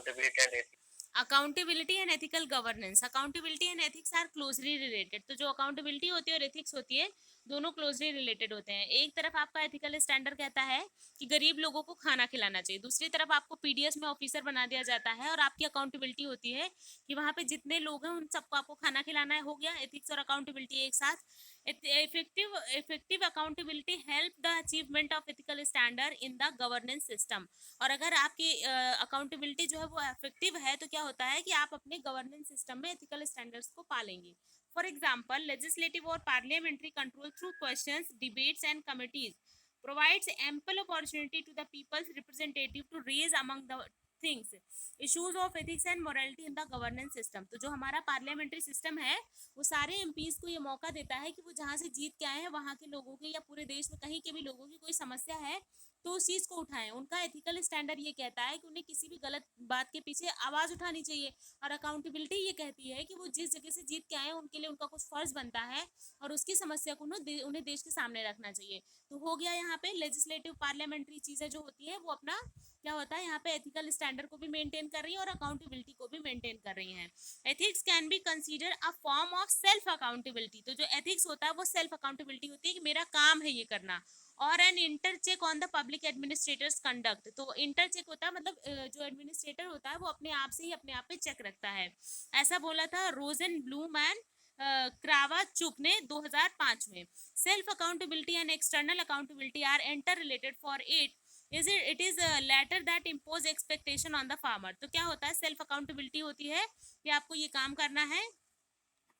accountability and ethics? Accountability and ethical governance, accountability and ethics are closely related. तो जो accountability होती है और एथिक्स होती है, दोनों क्लोजली रिलेटेड होते हैं। एक तरफ आपका एथिकल स्टैंडर्ड कहता है कि गरीब लोगों को खाना खिलाना चाहिए, दूसरी तरफ आपको पीडीएस में ऑफिसर बना दिया जाता है और आपकी अकाउंटेबिलिटी होती है कि वहां पे जितने लोग हैं उन सबको आपको खाना खिलाना है। हो गया एथिक्स और अकाउंटेबिलिटी एक साथ। Effective accountability help the achievement of ethical standard in the governance system. और अगर आपकी अकाउंटेबिलिटी जो है वो इफेक्टिव है तो क्या होता है कि आप अपने गवर्नेंस सिस्टम में एथिकल स्टैंडर्ड्स को पालेंगे। फॉर एग्जाम्पल, लेजिस्लेटिव और parliamentary control through questions, debates and committees provides ample opportunity to the people's representative to raise among the things issues of ethics and morality in the governance system। तो जो हमारा parliamentary system है वो सारे MPs को ये मौका देता है कि वो जहाँ से जीत के आए हैं वहाँ के लोगों के या पूरे देश में कहीं के भी लोगों की कोई समस्या है तो उस चीज को उठाएं। उनका एथिकल स्टैंडर्ड ये कहता है कि उन्हें किसी भी गलत बात के पीछे आवाज उठानी चाहिए, और अकाउंटेबिलिटी ये कहती है कि वो जिस जगह से जीत के आए उनके लिए उनका कुछ फर्ज बनता है और उसकी समस्या को उन्हें देश के सामने रखना चाहिए। तो हो गया यहाँ पे लेजिस्लेटिव पार्लियामेंट्री चीजें जो होती है वो अपना क्या होता है यहाँ पे एथिकल स्टैंडर्ड को भी मेंटेन कर रही है और अकाउंटेबिलिटी को भी मेंटेन कर रही है। Ethics can be consider a form of self accountability. तो जो एथिक्स होता है वो सेल्फ अकाउंटेबिलिटी होती है कि मेरा काम है ये करना। और an inter check on the public administrators conduct. तो इंटर चेक होता है मतलब जो एडमिनिस्ट्रेटर होता है वो अपने आप से ही अपने आप पे चेक रखता है। ऐसा बोला था रोजन ब्लूम एंड क्रावाचुक ने 2005 में। Self accountability and external accountability are inter related for it is latter that impose expectation on the former. तो क्या होता है, सेल्फ अकाउंटेबिलिटी होती है कि आपको ये काम करना है,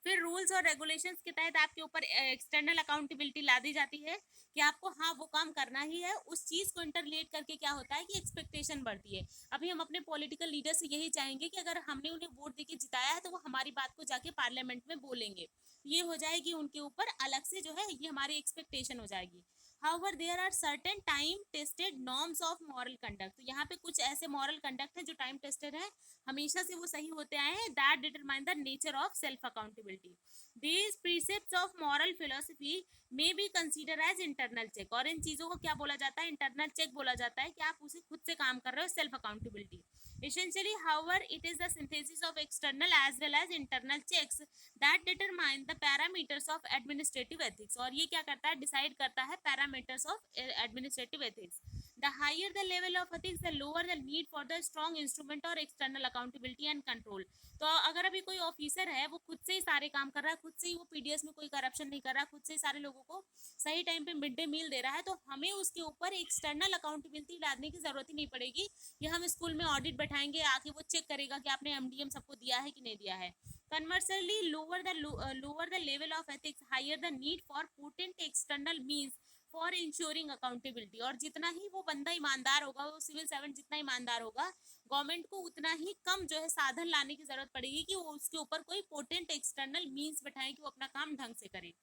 फिर रूल्स और रेगुलेशंस के तहत आपके ऊपर एक्सटर्नल अकाउंटेबिलिटी ला दी जाती है कि आपको हाँ वो काम करना ही है। उस चीज को इंटरलेट करके क्या होता है कि एक्सपेक्टेशन बढ़ती है। अभी हम अपने पॉलिटिकल लीडर से यही चाहेंगे कि अगर हमने उन्हें वोट देके जिताया है तो वो हमारी बात को जाके पार्लियामेंट में बोलेंगे। ये हो जाएगी उनके ऊपर अलग से जो है ये हमारी एक्सपेक्टेशन हो जाएगी। However, there are certain time tested norms of moral conduct। तो यहाँ पे कुछ ऐसे moral conduct है जो time tested है, हमेशा से वो सही होते आए हैं। That determine the nature of self accountability। These precepts of moral philosophy may be considered as internal check। और इन चीजों को क्या बोला जाता है, इंटरनल चेक बोला जाता है कि आप उसे खुद से काम कर रहे हो, self accountability. Essentially, however, it is the synthesis of external as well as internal checks that determine the parameters of administrative ethics। और ये क्या करता है, डिसाइड करता है parameters of administrative ethics। The higher the level of ethics, the lower the need for the strong instrument or external accountability and control। तो अगर अभी कोई ऑफिसर है वो खुद से ही सारे काम कर रहा है, खुद से ही वो पीडीएस में कोई करप्शन नहीं कर रहा, खुद से ही सारे लोगों को सही टाइम पे मिड डे मील दे रहा है, तो हमें उसके ऊपर एक्सटर्नल अकाउंटेबिलिटी डालने की जरूरत ही नहीं पड़ेगी। कि हम स्कूल में ऑडिट बैठाएंगे, आके वो चेक करेगा कि आपने एमडीएम सबको दिया है कि नहीं दिया है। Conversely, lower the level of ethics, higher the need for potent external means for ensuring accountability. और जितना ही वो बंदा ईमानदार होगा, वो सिविल सर्वेंट जितना ईमानदार होगा, गवर्नमेंट को उतना ही कम जो है साधन लाने की जरूरत पड़ेगी कि वो उसके ऊपर कोई पोटेंट एक्सटर्नल मींस बैठाएं कि वो अपना काम ढंग से करे।